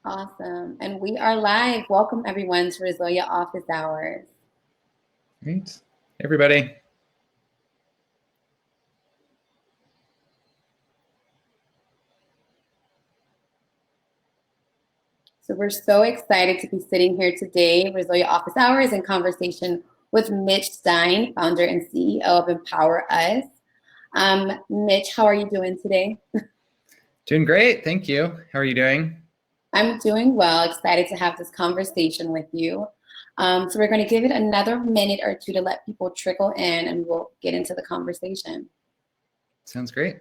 Awesome. And we are live. Welcome everyone to Resilia Office Hours. Great. Hey, everybody. So we're so excited to be sitting here today, Resilia Office Hours, in conversation with Mitch Stein, founder and CEO of MPowerUs. Mitch, how are you doing today? Doing great. Thank you. How are you doing? I'm doing well. Excited to have this conversation with you. So we're going to give it another minute or two to let people trickle in, and we'll get into the conversation. Sounds great.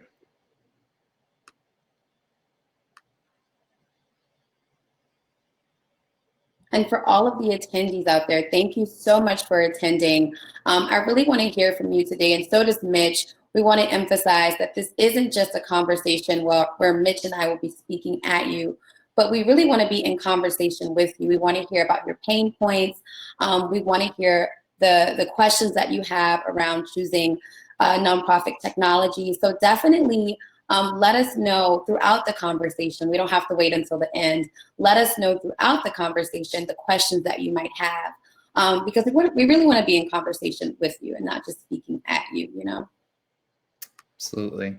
And for all of the attendees out there, thank you so much for attending. I really want to hear from you today, and so does Mitch. We want to emphasize that this isn't just a conversation where Mitch and I will be speaking at you, but we really want to be in conversation with you. We want to hear about your pain points. We want to hear the questions that you have around choosing nonprofit technology. So definitely let us know throughout the conversation. We don't have to wait until the end. Let us know throughout the conversation the questions that you might have, because we really want to be in conversation with you and not just speaking at you, you know? Absolutely.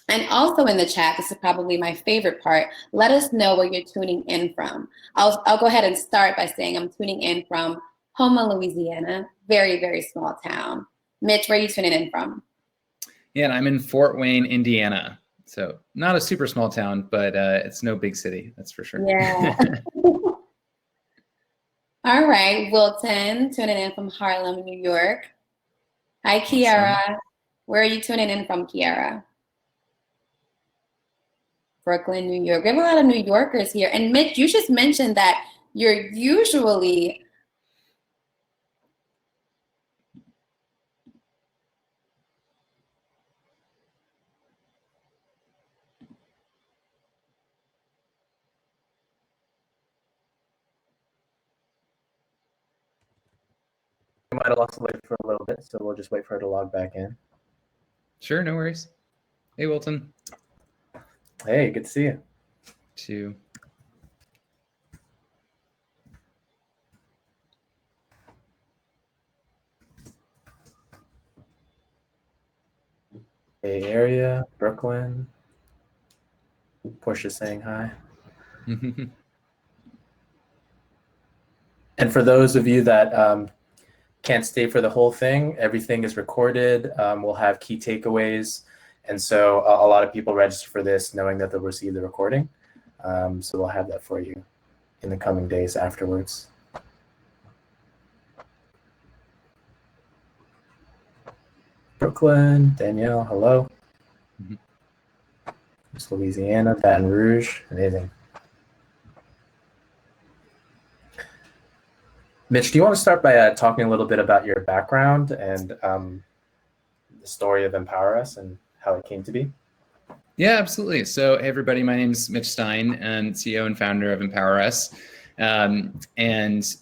And also in the chat, this is probably my favorite part, let us know where you're tuning in from. I'll go ahead and start by saying I'm tuning in from Houma, Louisiana, very, very small town. Mitch, where are you tuning in from? Yeah, and I'm in Fort Wayne, Indiana. So not a super small town, but it's no big city, that's for sure. Yeah. All right, Wilton, tuning in from Harlem, New York. Hi, Kiara. Awesome. Where are you tuning in from, Kiara? Brooklyn, New York. We have a lot of New Yorkers here. And Mitch, you just mentioned that you're usually We might have lost the wait for a little bit, so we'll just wait for her to log back in. Sure, no worries. Hey, Wilton. Hey, good to see you. Too. Bay Area, Brooklyn. Portia's saying hi. And for those of you that can't stay for the whole thing, everything is recorded. We'll have key takeaways. And so a lot of people register for this knowing that they'll receive the recording. So we'll have that for you in the coming days afterwards. Brooklyn, Danielle, hello. It's Louisiana, Baton Rouge, amazing. Mitch, do you want to start by talking a little bit about your background and the story of MPowerUs and how it came to be? Yeah, absolutely. So, hey, everybody, my name is Mitch Stein. I'm CEO and founder of MPowerUs. And,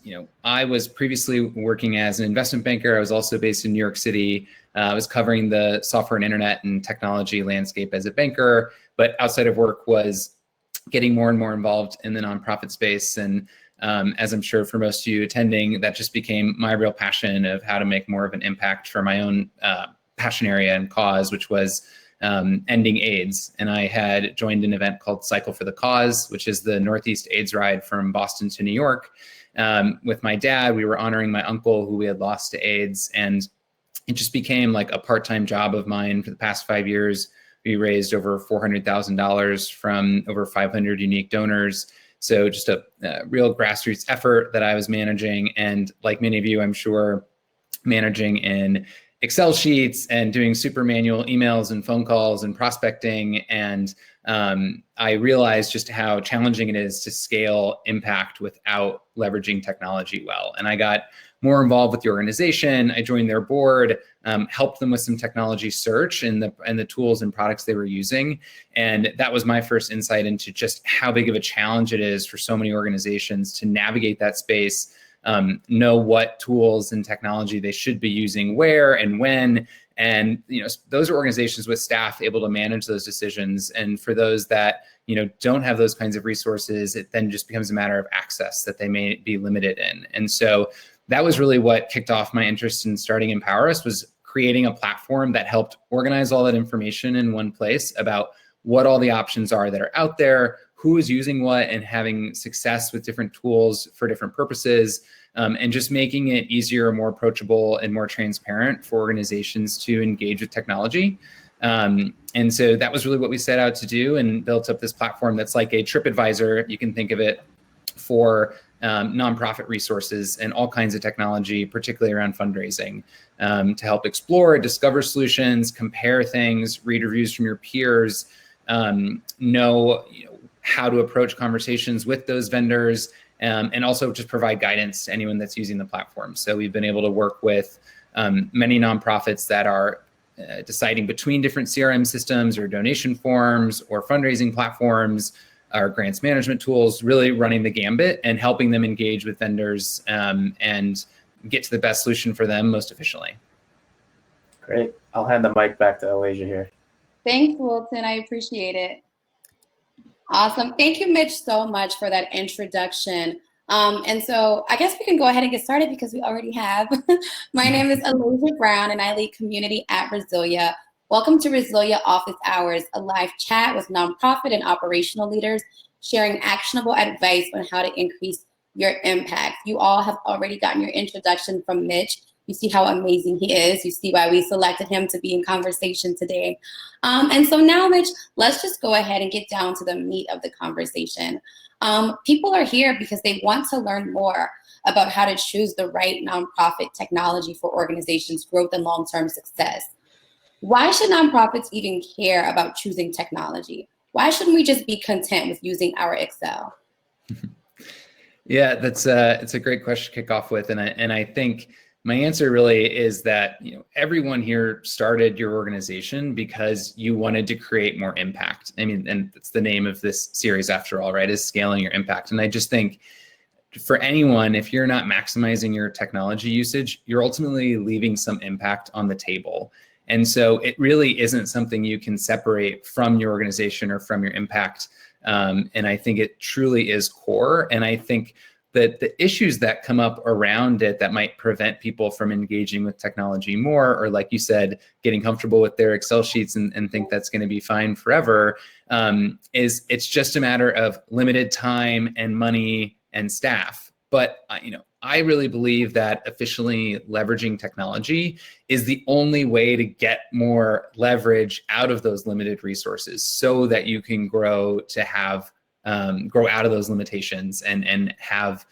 I was previously working as an investment banker. I was also based in New York City. I was covering the software and internet and technology landscape as a banker, but outside of work was getting more and more involved in the nonprofit space. And as I'm sure for most of you attending, that just became my real passion of how to make more of an impact for my own passion area and cause, which was ending AIDS. And I had joined an event called Cycle for the Cause, which is the Northeast AIDS ride from Boston to New York. With my dad, we were honoring my uncle who we had lost to AIDS. And it just became like a part-time job of mine for the past 5 years. We raised over $400,000 from over 500 unique donors. So just a real grassroots effort that I was managing. And like many of you, I'm sure, managing in Excel sheets and doing super manual emails and phone calls and prospecting. And I realized just how challenging it is to scale impact without leveraging technology well. And I got more involved with the organization. I joined their board, helped them with some technology search and the tools and products they were using. And that was my first insight into just how big of a challenge it is for so many organizations to navigate that space, know what tools and technology they should be using where and when, And those are organizations with staff able to manage those decisions. And for those that don't have those kinds of resources, it then just becomes a matter of access that they may be limited in. And so that was really what kicked off my interest in starting MPowerUs, was creating a platform that helped organize all that information in one place about what all the options are that are out there, who is using what, and having success with different tools for different purposes, and just making it easier, more approachable, and more transparent for organizations to engage with technology. And so that was really what we set out to do, and built up this platform that's like a TripAdvisor. You can think of it for nonprofit resources and all kinds of technology, particularly around fundraising, to help explore, discover solutions, compare things, read reviews from your peers, know how to approach conversations with those vendors, and also just provide guidance to anyone that's using the platform. So we've been able to work with many nonprofits that are deciding between different CRM systems or donation forms or fundraising platforms or grants management tools, really running the gambit and helping them engage with vendors and get to the best solution for them most efficiently. Great. I'll hand the mic back to Alaysia here. Thanks, Wilton. I appreciate it. Awesome. Thank you, Mitch, so much for that introduction. And so I guess we can go ahead and get started because we already have. My name is Alaysia Brown, and I lead community at Resilia. Welcome to Resilia Office Hours, a live chat with nonprofit and operational leaders sharing actionable advice on how to increase your impact. You all have already gotten your introduction from Mitch. You see how amazing he is. You see why we selected him to be in conversation today. And so now, Mitch, let's just go ahead and get down to the meat of the conversation. People are here because they want to learn more about how to choose the right nonprofit technology for organizations' growth and long-term success. Why should nonprofits even care about choosing technology? Why shouldn't we just be content with using our Excel? Yeah, it's a great question to kick off with, and I think my answer really is that everyone here started your organization because you wanted to create more impact. I mean, and it's the name of this series after all, right? Is scaling your impact. And I just think for anyone, if you're not maximizing your technology usage, you're ultimately leaving some impact on the table. And so it really isn't something you can separate from your organization or from your impact. And I think it truly is core. And I think that the issues that come up around it that might prevent people from engaging with technology more, or like you said, getting comfortable with their Excel sheets and think that's going to be fine forever, is it's just a matter of limited time and money and staff. But I really believe that efficiently leveraging technology is the only way to get more leverage out of those limited resources, so that you can grow to have grow out of those limitations and have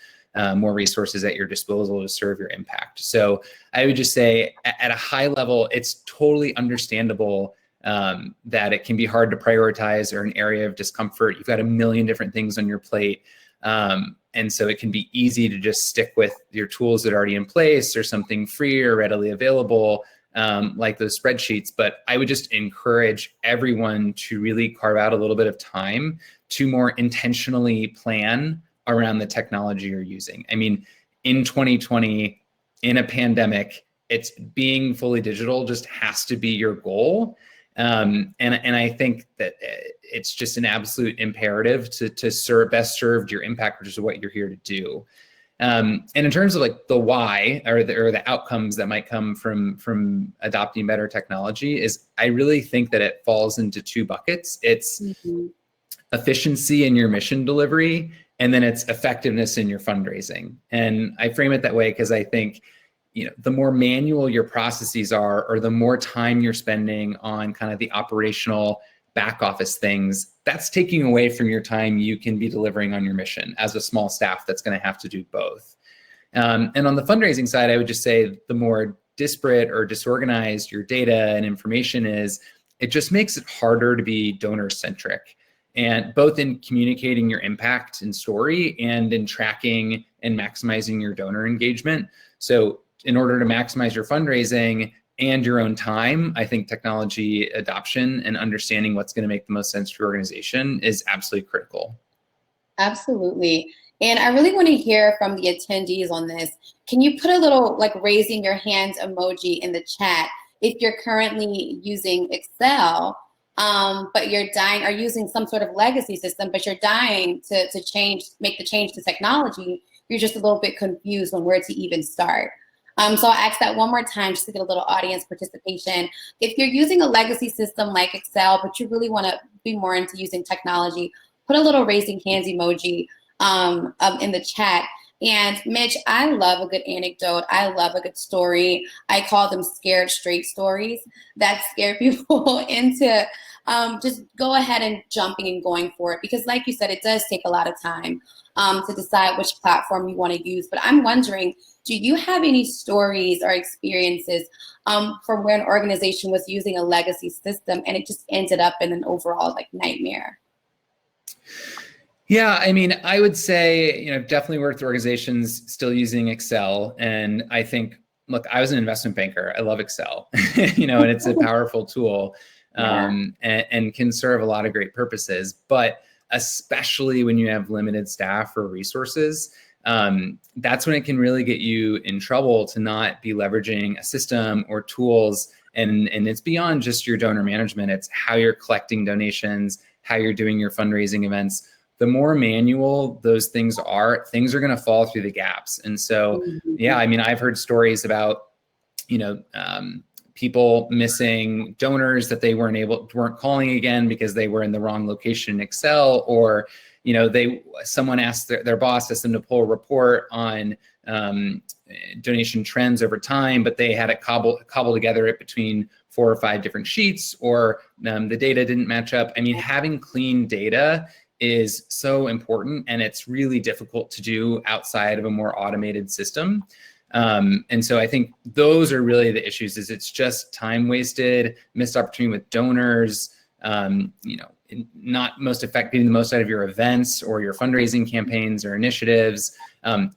more resources at your disposal to serve your impact. So I would just say at a high level, it's totally understandable that it can be hard to prioritize or an area of discomfort. You've got a million different things on your plate. And so it can be easy to just stick with your tools that are already in place or something free or readily available, like those spreadsheets. But I would just encourage everyone to really carve out a little bit of time to more intentionally plan around the technology you're using. I mean, in 2020, in a pandemic, it's being fully digital just has to be your goal. And I think that it's just an absolute imperative to best serve your impact, which is what you're here to do. And in terms of like the why or the outcomes that might come from adopting better technology, is I really think that it falls into two buckets. It's efficiency in your mission delivery, and then it's effectiveness in your fundraising. And I frame it that way because I think the more manual your processes are, or the more time you're spending on kind of the operational back office things, that's taking away from your time you can be delivering on your mission as a small staff that's going to have to do both. And on the fundraising side, I would just say the more disparate or disorganized your data and information is, it just makes it harder to be donor-centric, and both in communicating your impact and story and in tracking and maximizing your donor engagement. So in order to maximize your fundraising and your own time, I think technology adoption and understanding what's going to make the most sense for your organization is absolutely critical. Absolutely. And I really want to hear from the attendees on this. Can you put a little like raising your hands emoji in the chat if you're currently using Excel, but you're dying, or using some sort of legacy system, but you're dying to make the change to technology, you're just a little bit confused on where to even start. So I'll ask that one more time just to get a little audience participation. If you're using a legacy system like Excel, but you really want to be more into using technology, put a little raising hands emoji in the chat. And Mitch, I love a good anecdote. I love a good story. I call them scared straight stories that scare people into just go ahead and jumping and going for it. Because like you said, it does take a lot of time to decide which platform you want to use. But I'm wondering, do you have any stories or experiences from where an organization was using a legacy system and it just ended up in an overall like nightmare? Yeah, I mean, I would say, definitely worked with organizations still using Excel. And I think, look, I was an investment banker. I love Excel, and it's a powerful tool and can serve a lot of great purposes. But especially when you have limited staff or resources, that's when it can really get you in trouble to not be leveraging a system or tools. And it's beyond just your donor management. It's how you're collecting donations, how you're doing your fundraising events. The more manual those things are going to fall through the gaps. And so, yeah, I mean, I've heard stories about, people missing donors that they weren't calling again because they were in the wrong location in Excel, or, someone asked their boss asked them to pull a report on donation trends over time, but they had it cobble together it between 4 or 5 different sheets, or the data didn't match up. I mean, having clean data is so important, and it's really difficult to do outside of a more automated system. And so I think those are really the issues. Is it's just time wasted, missed opportunity with donors, not getting the most out of your events or your fundraising campaigns or initiatives.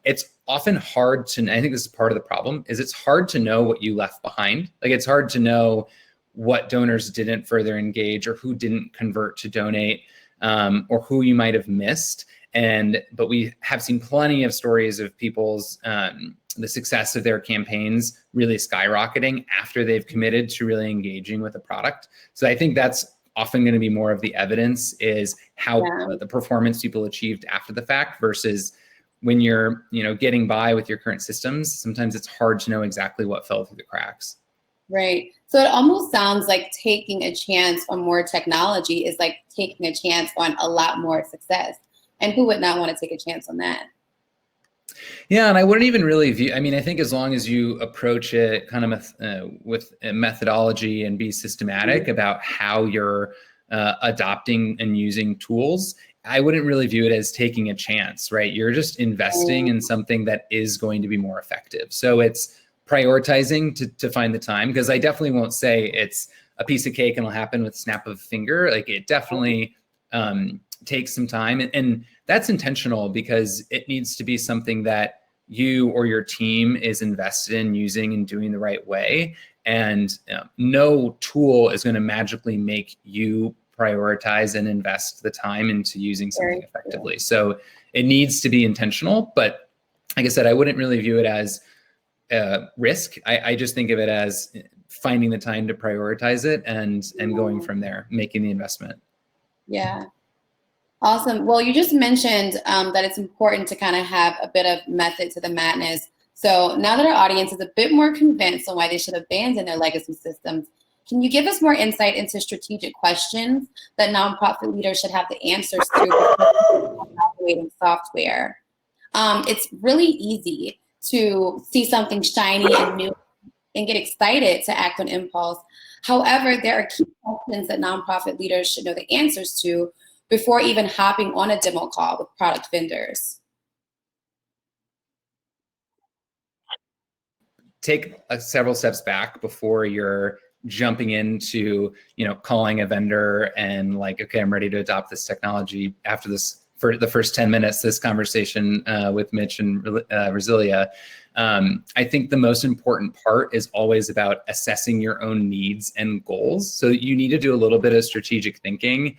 It's often hard to, I think this is part of the problem, is it's hard to know what you left behind. Like, it's hard to know what donors didn't further engage, or who didn't convert to donate, or who you might have missed. But we have seen plenty of stories of people's, the success of their campaigns really skyrocketing after they've committed to really engaging with the product. So I think that's often going to be more of the evidence, is how the performance people achieved after the fact versus when you're, getting by with your current systems. Sometimes it's hard to know exactly what fell through the cracks. Right. So it almost sounds like taking a chance on more technology is like taking a chance on a lot more success. And who would not want to take a chance on that? Yeah, and I wouldn't even really view, I mean, I think as long as you approach it kind of with a methodology and be systematic about how you're adopting and using tools, I wouldn't really view it as taking a chance, right? You're just investing in something that is going to be more effective. So it's prioritizing to find the time, because I definitely won't say it's a piece of cake and it'll happen with a snap of a finger. Like, it definitely takes some time, and that's intentional, because it needs to be something that you or your team is invested in using and doing the right way. And no tool is going to magically make you prioritize and invest the time into using something effectively. So it needs to be intentional. But like I said, I wouldn't really view it as risk. I just think of it as finding the time to prioritize it and going from there, making the investment. Yeah. Awesome. Well, you just mentioned that it's important to kind of have a bit of method to the madness. So now that our audience is a bit more convinced on why they should abandon their legacy systems, can you give us more insight into strategic questions that nonprofit leaders should have the answers to before evaluating software? It's really easy to see something shiny and new and get excited to act on impulse. However, there are key questions that nonprofit leaders should know the answers to before even hopping on a demo call with product vendors. Take several steps back before you're jumping into, calling a vendor and like, okay, I'm ready to adopt this technology. After this, for the first 10 minutes, this conversation with Mitch and Resilia, I think the most important part is always about assessing your own needs and goals. So you need to do a little bit of strategic thinking,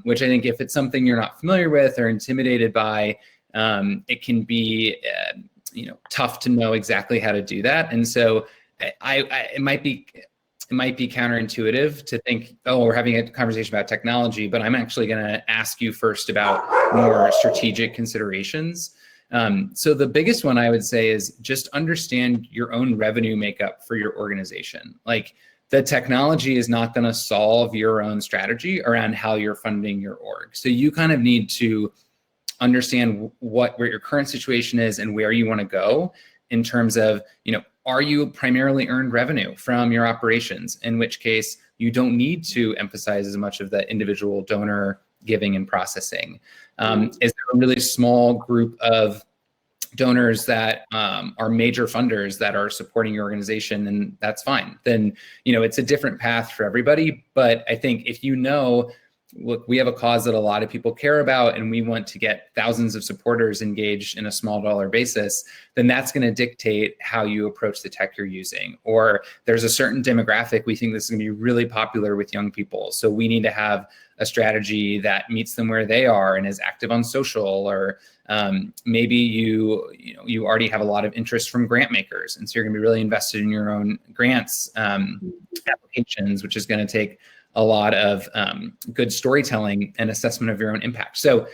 which I think if it's something you're not familiar with or intimidated by, it can be tough to know exactly how to do that. And so it might be it might be counterintuitive to think, oh, we're having a conversation about technology, but I'm actually going to ask you first about more strategic considerations. So the biggest one I would say is just understand your own revenue makeup for your organization. Like, the technology is not going to solve your own strategy around how you're funding your org. So you kind of need to understand where your current situation is and where you want to go in terms of, are you primarily earned revenue from your operations? In which case you don't need to emphasize as much of the individual donor giving and processing. Is there a really small group of donors that are major funders that are supporting your organization, and that's fine. Then, it's a different path for everybody. But I think if look, we have a cause that a lot of people care about, and we want to get thousands of supporters engaged in a small dollar basis, then that's going to dictate how you approach the tech you're using. Or there's a certain demographic, we think this is going to be really popular with young people, so we need to have a strategy that meets them where they are and is active on social. Or maybe you already have a lot of interest from grant makers, and so you're going to be really invested in your own grants applications, which is going to take a lot of good storytelling and assessment of your own impact. So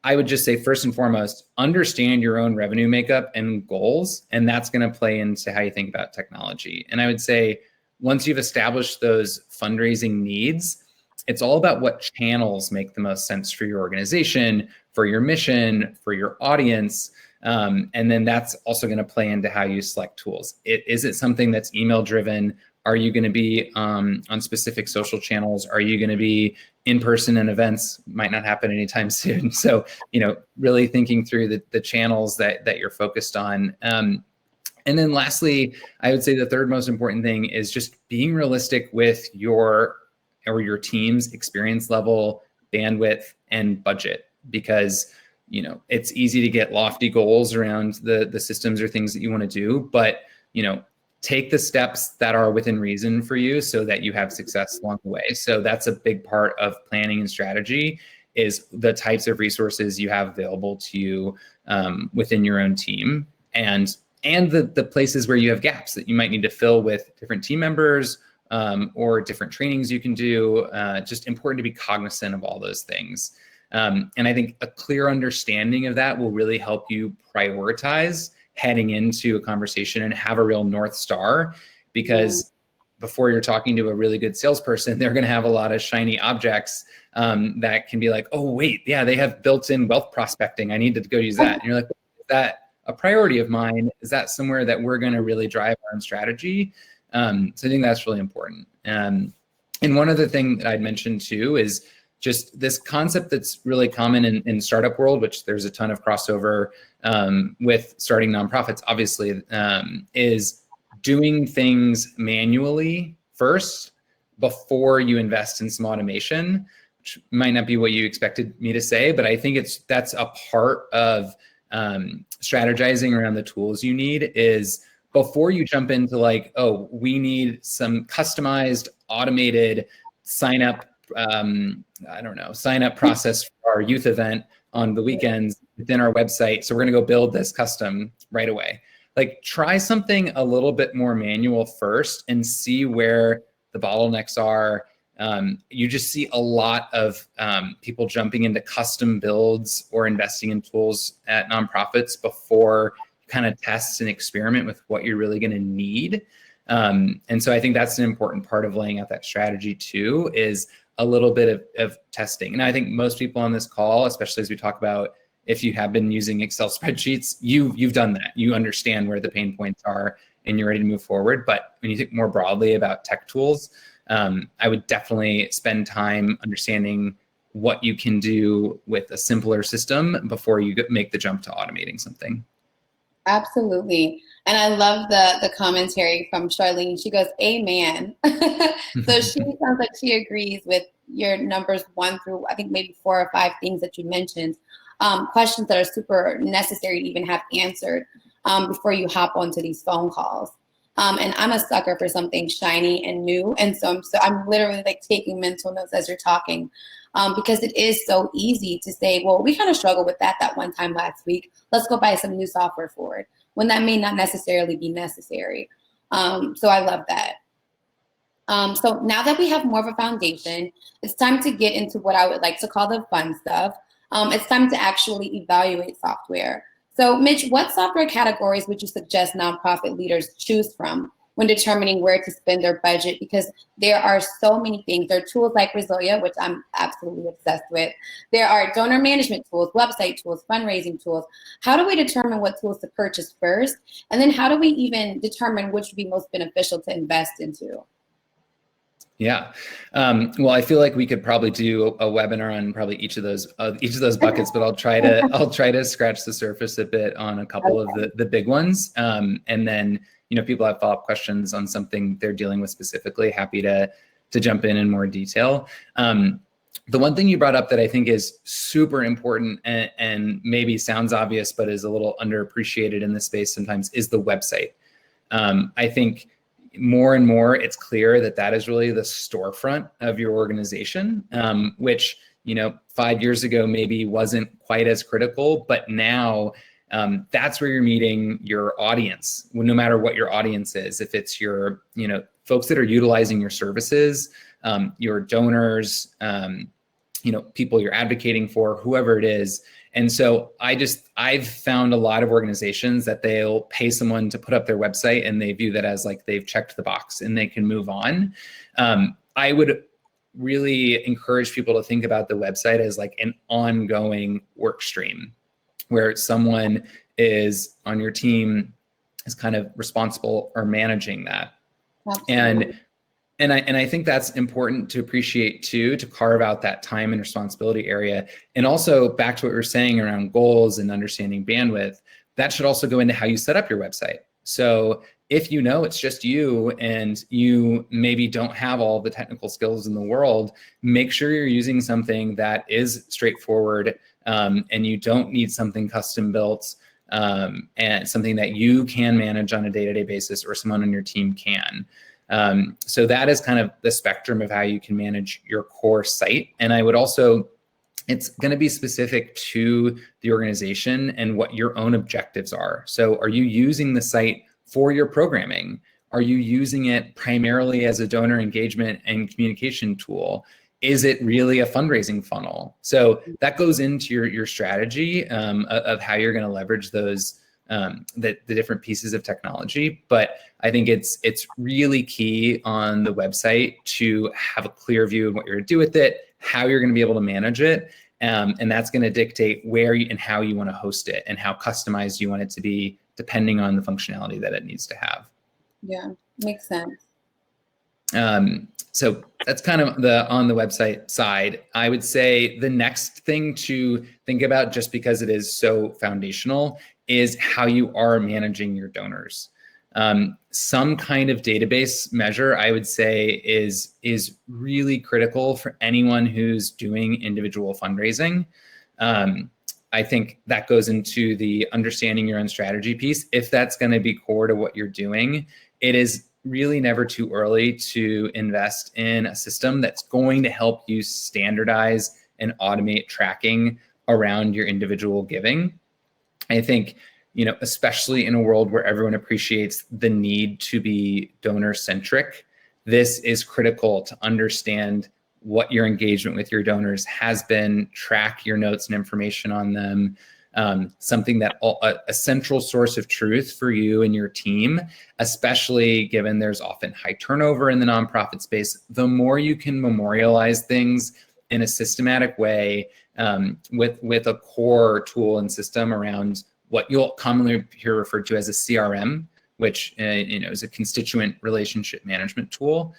I would just say, first and foremost, understand your own revenue makeup and goals, and that's going to play into how you think about technology. And I would say, once you've established those fundraising needs, it's all about what channels make the most sense for your organization, for your mission, for your audience. And then that's also going to play into how you select tools. Is it something that's email driven? Are you going to be on specific social channels? Are you going to be in person in events? Might not happen anytime soon. So, really thinking through the channels that you're focused on. And then lastly, I would say the third most important thing is just being realistic with your team's experience level, bandwidth, and budget, because it's easy to get lofty goals around the systems or things that you want to do, but take the steps that are within reason for you so that you have success along the way. So that's a big part of planning and strategy, is the types of resources you have available to you within your own team, and the places where you have gaps that you might need to fill with different team members or different trainings you can do. Just important to be cognizant of all those things. And I think a clear understanding of that will really help you prioritize heading into a conversation and have a real North Star, because before you're talking to a really good salesperson, they're going to have a lot of shiny objects that can be like, oh, wait, yeah, they have built-in wealth prospecting. I need to go use that. And you're like, is that a priority of mine? Is that somewhere that we're going to really drive our own strategy? So I think that's really important. And one other thing that I'd mentioned too is just this concept that's really common in startup world, which there's a ton of crossover with starting nonprofits, obviously, is doing things manually first before you invest in some automation, which might not be what you expected me to say, but I think that's a part of strategizing around the tools you need, is before you jump into like, oh, we need some customized automated sign up process for our youth event on the weekends within our website. So we're going to go build this custom right away. Like, try something a little bit more manual first and see where the bottlenecks are. You just see a lot of people jumping into custom builds or investing in tools at nonprofits before you kind of test and experiment with what you're really going to need. And so I think that's an important part of laying out that strategy too, is a little bit of testing. And I think most people on this call, especially as we talk about, if you have been using Excel spreadsheets, you've done that. You understand where the pain points are and you're ready to move forward. But when you think more broadly about tech tools, I would definitely spend time understanding what you can do with a simpler system before you make the jump to automating something. Absolutely. And I love the commentary from Charlene. She goes, amen. So she sounds like she agrees with your numbers 1 through, I think, maybe 4 or 5 things that you mentioned. Questions that are super necessary to even have answered before you hop onto these phone calls. And I'm a sucker for something shiny and new. And so I'm literally like taking mental notes as you're talking, because it is so easy to say, well, we kind of struggled with that one time last week. Let's go buy some new software for it, when that may not necessarily be necessary. So I love that. So now that we have more of a foundation, it's time to get into what I would like to call the fun stuff. It's time to actually evaluate software. So Mitch, what software categories would you suggest nonprofit leaders choose from when determining where to spend their budget? Because there are so many things. There are tools like Resilia, which I'm absolutely obsessed with. There are donor management tools, website tools, fundraising tools. How do we determine what tools to purchase first? And then how do we even determine which would be most beneficial to invest into? Yeah. Well, I feel like we could probably do a webinar on probably each of those buckets, but I'll try to scratch the surface a bit on a couple of the big ones. And then, people have follow-up questions on something they're dealing with specifically, happy to jump in more detail. The one thing you brought up that I think is super important and maybe sounds obvious, but is a little underappreciated in this space sometimes is the website. I think more and more, it's clear that is really the storefront of your organization, which, 5 years ago maybe wasn't quite as critical, but now that's where you're meeting your audience, no matter what your audience is. If it's your, folks that are utilizing your services, your donors, people you're advocating for, whoever it is. And so I've found a lot of organizations that they'll pay someone to put up their website and they view that as like they've checked the box and they can move on. I would really encourage people to think about the website as like an ongoing work stream where someone is on your team is kind of responsible or managing that. Absolutely. And I think that's important to appreciate too, to carve out that time and responsibility area. And also back to what we were saying around goals and understanding bandwidth, that should also go into how you set up your website. So if it's just you and you maybe don't have all the technical skills in the world, make sure you're using something that is straightforward and you don't need something custom built and something that you can manage on a day-to-day basis or someone on your team can. So that is kind of the spectrum of how you can manage your core site. And I would also, it's going to be specific to the organization and what your own objectives are. So are you using the site for your programming? Are you using it primarily as a donor engagement and communication tool? Is it really a fundraising funnel? So that goes into your strategy of how you're going to leverage those the different pieces of technology. But I think it's really key on the website to have a clear view of what you're going to do with it, how you're going to be able to manage it. And that's going to dictate where and how you want to host it and how customized you want it to be, depending on the functionality that it needs to have. Yeah, makes sense. So that's kind of on the website side. I would say the next thing to think about, just because it is so foundational, is how you are managing your donors. Some kind of database measure, I would say, is really critical for anyone who's doing individual fundraising. I think that goes into the understanding your own strategy piece. If that's going to be core to what you're doing, it is really never too early to invest in a system that's going to help you standardize and automate tracking around your individual giving. I think, especially in a world where everyone appreciates the need to be donor-centric, this is critical to understand what your engagement with your donors has been, track your notes and information on them, something that a central source of truth for you and your team, especially given there's often high turnover in the nonprofit space. The more you can memorialize things in a systematic way with a core tool and system around what you'll commonly hear referred to as a CRM, which is a constituent relationship management tool.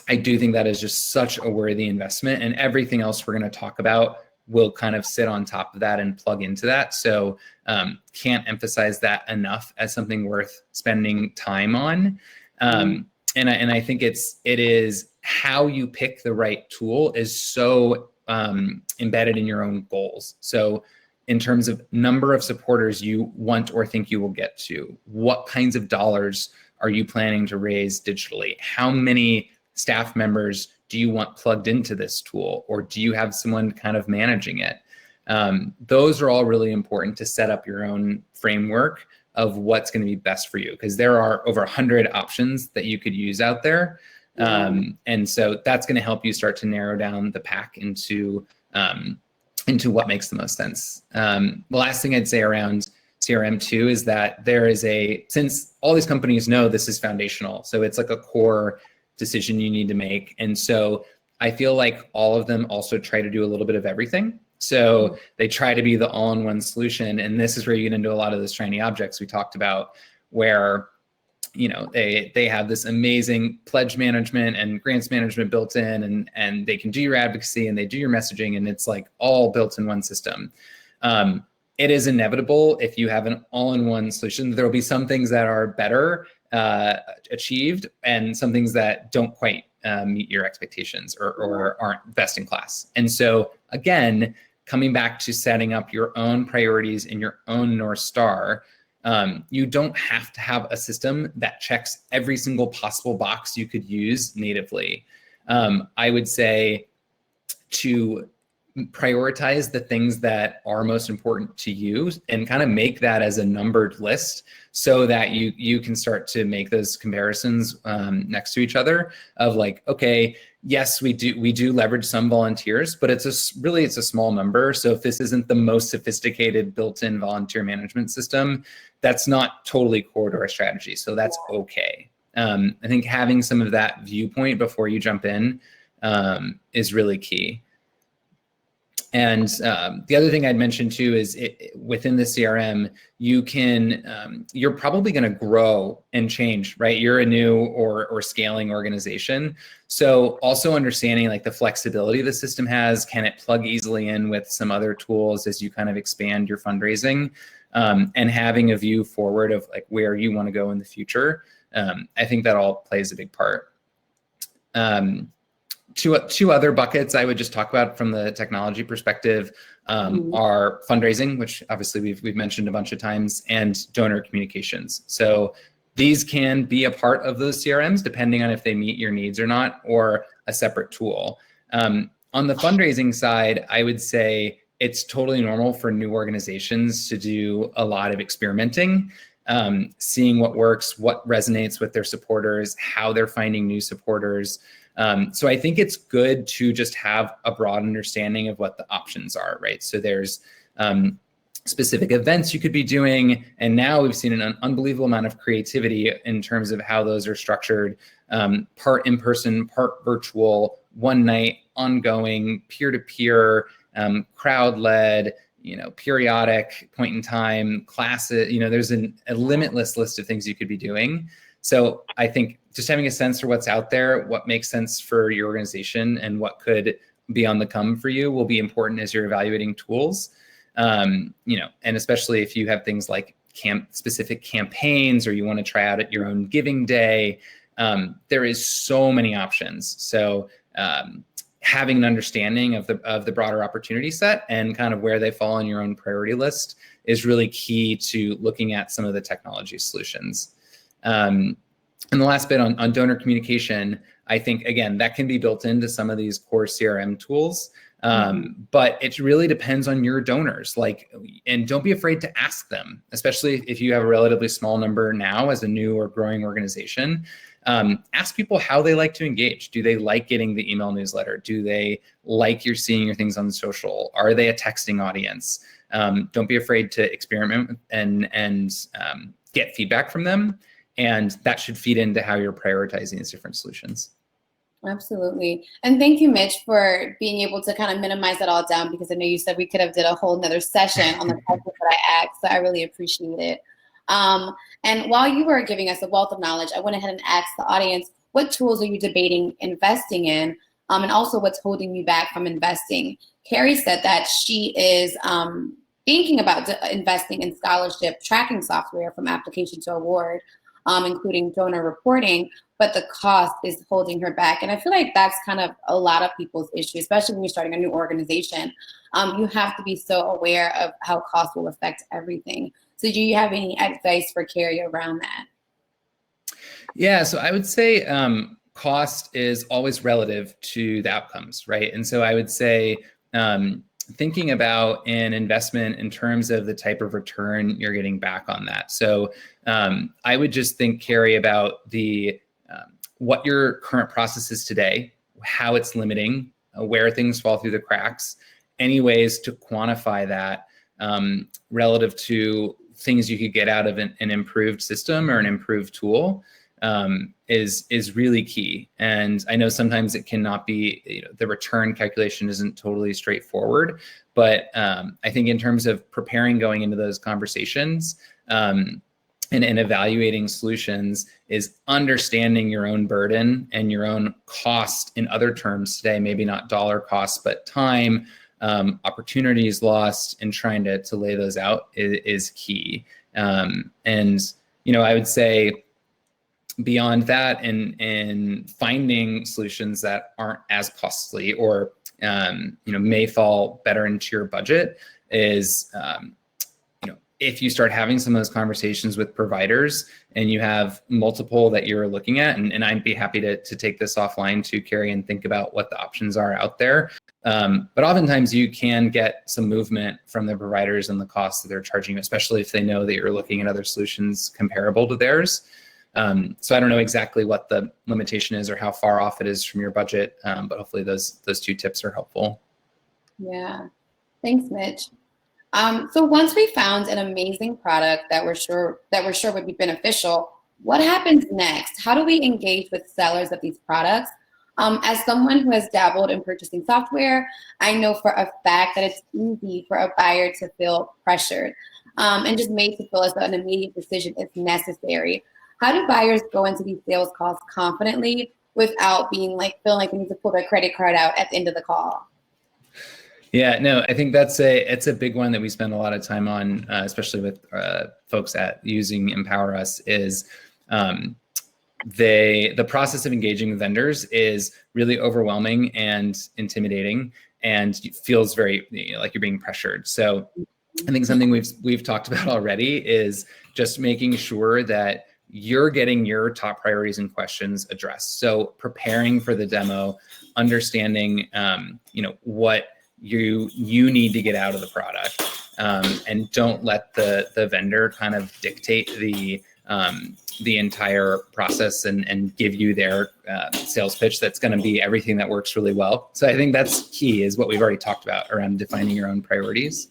I do think that is just such a worthy investment, and everything else we're going to talk about will kind of sit on top of that and plug into that. So can't emphasize that enough as something worth spending time on. And I think it is how you pick the right tool is so embedded in your own goals. So in terms of number of supporters you want or think you will get to, what kinds of dollars are you planning to raise digitally? How many staff members do you want plugged into this tool, or do you have someone kind of managing it? Those are all really important to set up your own framework of what's going to be best for you, because there are over 100 options that you could use out there. And so that's going to help you start to narrow down the pack into what makes the most sense. The last thing I'd say around CRM too is that there is since all these companies know this is foundational, so it's like a core decision you need to make. And so I feel like all of them also try to do a little bit of everything. So they try to be the all-in-one solution. And this is where you get into a lot of those shiny objects we talked about, where they have this amazing pledge management and grants management built in, and they can do your advocacy and they do your messaging, and it's like all built in one system. It is inevitable if you have an all-in-one solution, there will be some things that are better achieved and some things that don't quite meet your expectations or aren't best in class. And so again, coming back to setting up your own priorities and your own North Star, you don't have to have a system that checks every single possible box you could use natively. I would say to prioritize the things that are most important to you and kind of make that as a numbered list so that you can start to make those comparisons next to each other of like, okay, yes, we do leverage some volunteers, but it's a small number. So if this isn't the most sophisticated built-in volunteer management system, that's not totally core to our strategy. So that's okay. I think having some of that viewpoint before you jump in is really key. And the other thing I'd mention too is within the CRM, you're probably going to grow and change, right? You're a new or scaling organization. So also understanding like the flexibility the system has, can it plug easily in with some other tools as you kind of expand your fundraising, and having a view forward of like where you want to go in the future. I think that all plays a big part. Two other buckets I would just talk about from the technology perspective are fundraising, which obviously we've mentioned a bunch of times, and donor communications. So these can be a part of those CRMs depending on if they meet your needs or not, or a separate tool. On the fundraising side, I would say it's totally normal for new organizations to do a lot of experimenting, seeing what works, what resonates with their supporters, how they're finding new supporters. So I think it's good to just have a broad understanding of what the options are, right? So there's specific events you could be doing, and now we've seen an unbelievable amount of creativity in terms of how those are structured, part in-person, part virtual, one night, ongoing, peer-to-peer, crowd-led, periodic point in time, classes, there's a limitless list of things you could be doing. So I think just having a sense for what's out there, what makes sense for your organization, and what could be on the come for you will be important as you're evaluating tools. And especially if you have things like specific campaigns, or you want to try out at your own giving day, there is so many options. So having an understanding of the broader opportunity set and kind of where they fall on your own priority list is really key to looking at some of the technology solutions. And the last bit on donor communication, I think, again, that can be built into some of these core CRM tools, but it really depends on your donors. And don't be afraid to ask them, especially if you have a relatively small number now as a new or growing organization. Ask people how they like to engage. Do they like getting the email newsletter? Do they like seeing your things on social? Are they a texting audience? Don't be afraid to experiment and get feedback from them. And that should feed into how you're prioritizing these different solutions. Absolutely. And thank you, Mitch, for being able to kind of minimize that all down, because I know you said we could have did a whole nother session on the questions that I asked. So I really appreciate it. And while you were giving us a wealth of knowledge, I went ahead and asked the audience, what tools are you debating investing in? And also what's holding you back from investing? Carrie said that she is thinking about investing in scholarship tracking software from application to award, including donor reporting, but the cost is holding her back. And I feel like that's kind of a lot of people's issue, especially when you're starting a new organization. You have to be so aware of how cost will affect everything. So do you have any advice for Carrie around that? Yeah, so I would say cost is always relative to the outcomes, right? And so I would say thinking about an investment in terms of the type of return you're getting back on that. So I would just think, Carrie, about the what your current process is today, how it's limiting, where things fall through the cracks, any ways to quantify that relative to things you could get out of an improved system or an improved tool is really key. And I know sometimes it cannot be, the return calculation isn't totally straightforward, but I think in terms of preparing going into those conversations and evaluating solutions is understanding your own burden and your own cost in other terms today, maybe not dollar costs, but time, opportunities lost, and trying to lay those out is key. And, I would say, beyond that, and finding solutions that aren't as costly or may fall better into your budget is if you start having some of those conversations with providers and you have multiple that you're looking at, and I'd be happy to take this offline too, Carrie, and think about what the options are out there. But oftentimes you can get some movement from the providers and the costs that they're charging, especially if they know that you're looking at other solutions comparable to theirs. So I don't know exactly what the limitation is or how far off it is from your budget, but hopefully those two tips are helpful. Yeah, thanks, Mitch. So once we found an amazing product that we're sure would be beneficial, what happens next? How do we engage with sellers of these products? As someone who has dabbled in purchasing software, I know for a fact that it's easy for a buyer to feel pressured and just made to feel as though an immediate decision is necessary. How do buyers go into these sales calls confidently without feeling like they need to pull their credit card out at the end of the call? Yeah, no, I think it's a big one that we spend a lot of time on, especially with folks at using MPowerUs, is the process of engaging with vendors is really overwhelming and intimidating, and feels very like you're being pressured. So I think something we've talked about already is just making sure that you're getting your top priorities and questions addressed. So preparing for the demo, understanding what you need to get out of the product, and don't let the vendor kind of dictate the entire process and give you their sales pitch that's going to be everything that works really well. So I think that's key, is what we've already talked about around defining your own priorities,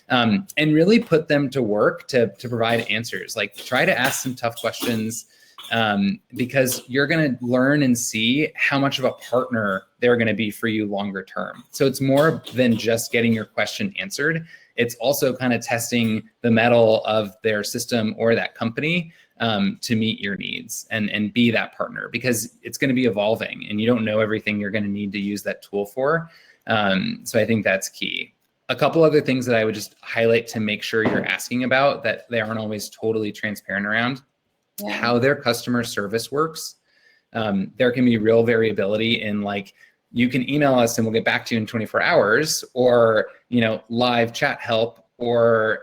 and really put them to work to provide answers. Like, try to ask some tough questions, because you're going to learn and see how much of a partner they're going to be for you longer term. So it's more than just getting your question answered. It's also kind of testing the mettle of their system or that company to meet your needs and be that partner, because it's going to be evolving and you don't know everything you're going to need to use that tool for. So I think that's key. A couple other things that I would just highlight to make sure you're asking about that they aren't always totally transparent around. Yeah. How their customer service works. There can be real variability in, like, you can email us and we'll get back to you in 24 hours, or, live chat help, or,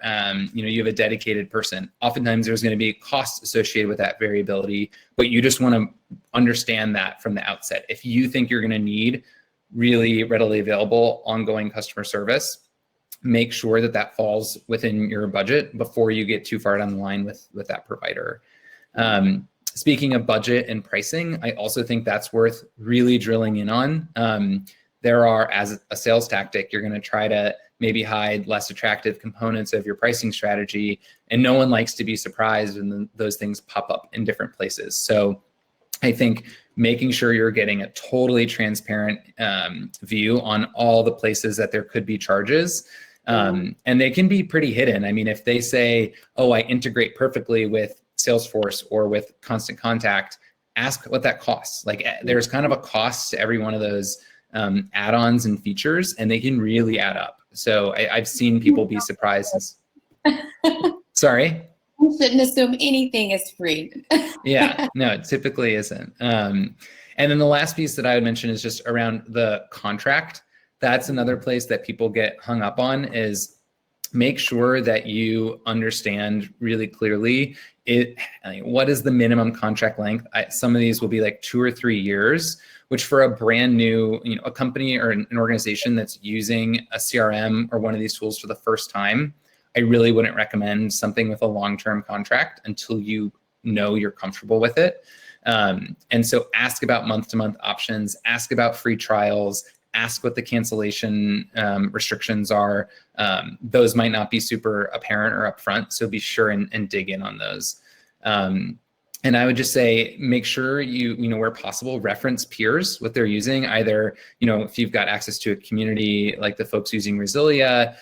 you have a dedicated person. Oftentimes there's going to be costs associated with that variability, but you just want to understand that from the outset. If you think you're going to need really readily available ongoing customer service, make sure that falls within your budget before you get too far down the line with that provider. Speaking of budget and pricing, I also think that's worth really drilling in on. There are, as a sales tactic, you're going to try to maybe hide less attractive components of your pricing strategy, and no one likes to be surprised when those things pop up in different places. So I think making sure you're getting a totally transparent view on all the places that there could be charges. And they can be pretty hidden. I mean, if they say, oh, I integrate perfectly with Salesforce or with Constant Contact, ask what that costs. Like, there's kind of a cost to every one of those add-ons and features, and they can really add up. So I've seen people be surprised. Sorry? You shouldn't assume anything is free. Yeah, no, it typically isn't. And then the last piece that I would mention is just around the contract. That's another place that people get hung up on, is make sure that you understand really clearly what is the minimum contract length. Some of these will be like 2 or 3 years, which for a brand new, a company or an organization that's using a CRM or one of these tools for the first time, I really wouldn't recommend something with a long-term contract until you know you're comfortable with it. And so ask about month-to-month options, ask about free trials, ask what the cancellation restrictions are. Those might not be super apparent or upfront, so be sure and dig in on those. And I would just say, make sure you where possible, reference peers, what they're using, either, if you've got access to a community like the folks using Resilia,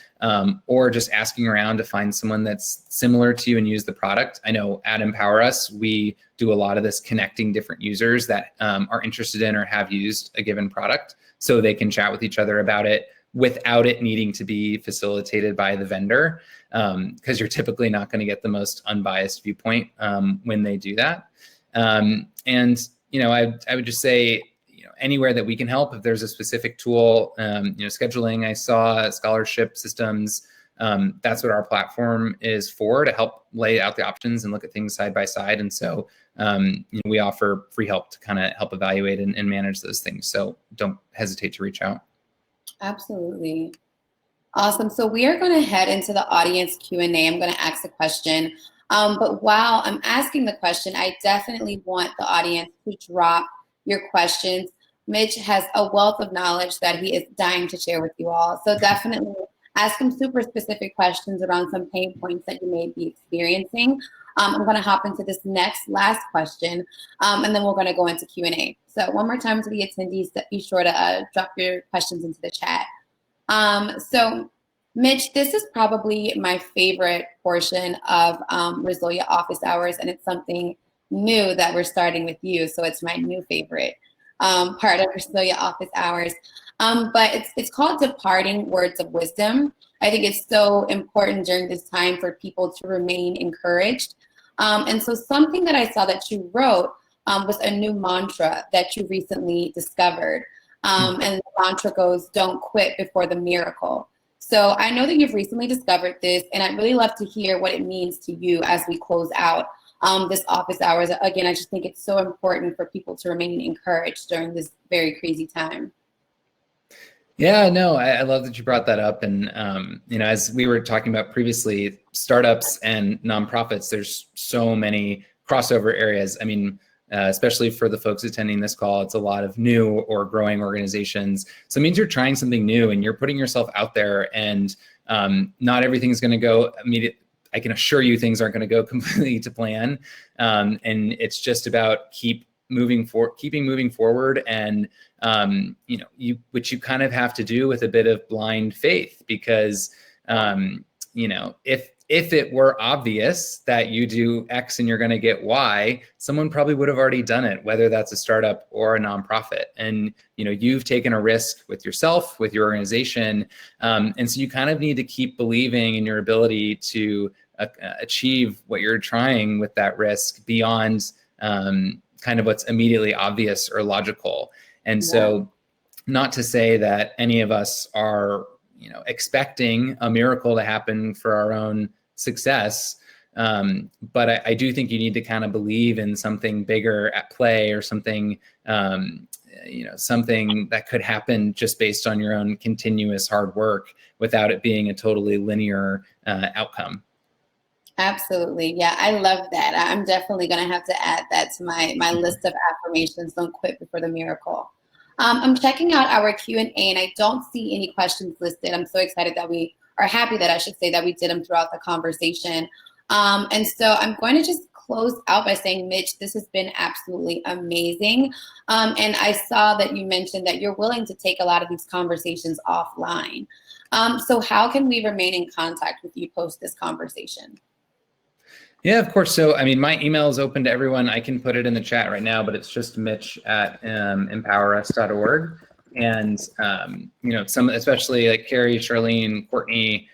or just asking around to find someone that's similar to you and use the product. I know at MPowerUs, we do a lot of this connecting different users that are interested in or have used a given product so they can chat with each other about it without it needing to be facilitated by the vendor, because you're typically not going to get the most unbiased viewpoint when they do that. And I would just say, anywhere that we can help, if there's a specific tool, scheduling, I saw scholarship systems, that's what our platform is for, to help lay out the options and look at things side by side. And so we offer free help to kind of help evaluate and manage those things. So don't hesitate to reach out. Absolutely. Awesome. So we are going to head into the audience Q&A. I'm going to ask a question. But while I'm asking the question, I definitely want the audience to drop your questions. Mitch has a wealth of knowledge that he is dying to share with you all. So definitely ask him super specific questions around some pain points that you may be experiencing. I'm going to hop into this last question, and then we're going to go into Q&A. So one more time to the attendees, be sure to drop your questions into the chat. So Mitch, this is probably my favorite portion of Resilia Office Hours, and it's something new that we're starting with you. So it's my new favorite part of Resilia Office Hours. But it's called Departing Words of Wisdom. I think it's so important during this time for people to remain encouraged. And so something that I saw that you wrote was a new mantra that you recently discovered. And the mantra goes, "Don't quit before the miracle." So I know that you've recently discovered this, and I'd really love to hear what it means to you as we close out this office hours. Again, I just think it's so important for people to remain encouraged during this very crazy time. Yeah, no, I love that you brought that up. And, as we were talking about previously, startups and nonprofits, there's so many crossover areas. I mean, especially for the folks attending this call, it's a lot of new or growing organizations. So it means you're trying something new and you're putting yourself out there, and not everything's going to go immediately. I can assure you things aren't going to go completely to plan. And it's just about keeping moving forward, and which you kind of have to do with a bit of blind faith, because if it were obvious that you do X and you're going to get Y, someone probably would have already done it, whether that's a startup or a nonprofit. And you've taken a risk with yourself, with your organization, and so you kind of need to keep believing in your ability to achieve what you're trying with that risk beyond kind of what's immediately obvious or logical. And so, not to say that any of us are expecting a miracle to happen for our own success, but I do think you need to kind of believe in something bigger at play, or something something that could happen just based on your own continuous hard work, without it being a totally linear outcome. Absolutely. Yeah, I love that. I'm definitely going to have to add that to my list of affirmations. Don't quit before the miracle. I'm checking out our Q&A, and I don't see any questions listed. I'm so excited that we are happy that, I should say, that we did them throughout the conversation. And so I'm going to just close out by saying, Mitch, this has been absolutely amazing. And I saw that you mentioned that you're willing to take a lot of these conversations offline. So how can we remain in contact with you post this conversation? Yeah, of course. So, I mean, my email is open to everyone. I can put it in the chat right now, but it's just mitch@empowerus.org. And, some, especially like Carrie, Charlene, Courtney,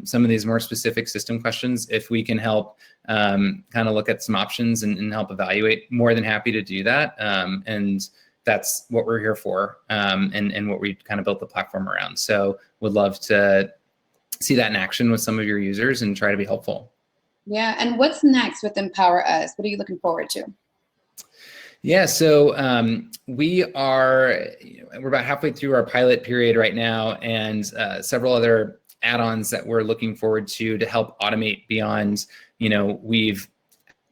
some of these more specific system questions, if we can help kind of look at some options and help evaluate, more than happy to do that. And that's what we're here for, and what we kind of built the platform around. So would love to see that in action with some of your users and try to be helpful. Yeah, and what's next with MPowerUs? What are you looking forward to? Yeah, so we're about halfway through our pilot period right now, and several other add-ons that we're looking forward to help automate beyond, we've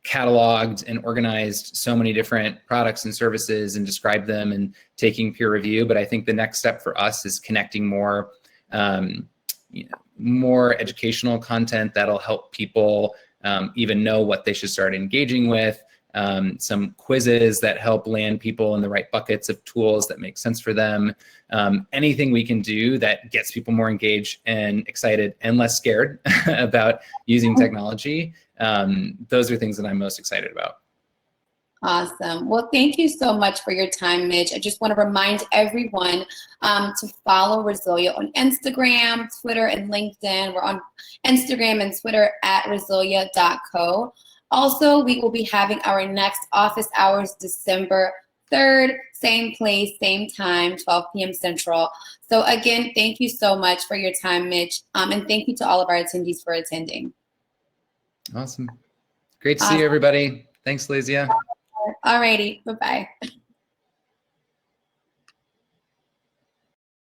cataloged and organized so many different products and services and described them and taking peer review. But I think the next step for us is connecting more, more educational content that'll help people even know what they should start engaging with. Some quizzes that help land people in the right buckets of tools that make sense for them. Anything we can do that gets people more engaged and excited and less scared about using technology. Those are things that I'm most excited about. Awesome. Well, thank you so much for your time, Mitch. I just want to remind everyone to follow Resilia on Instagram, Twitter, and LinkedIn. We're on Instagram and Twitter at resilia.co. Also, we will be having our next office hours December 3rd, same place, same time, 12 p.m. Central. So again, thank you so much for your time, Mitch. And thank you to all of our attendees for attending. Awesome. Great to see you, everybody. Thanks, Alaysia. All righty. Bye-bye.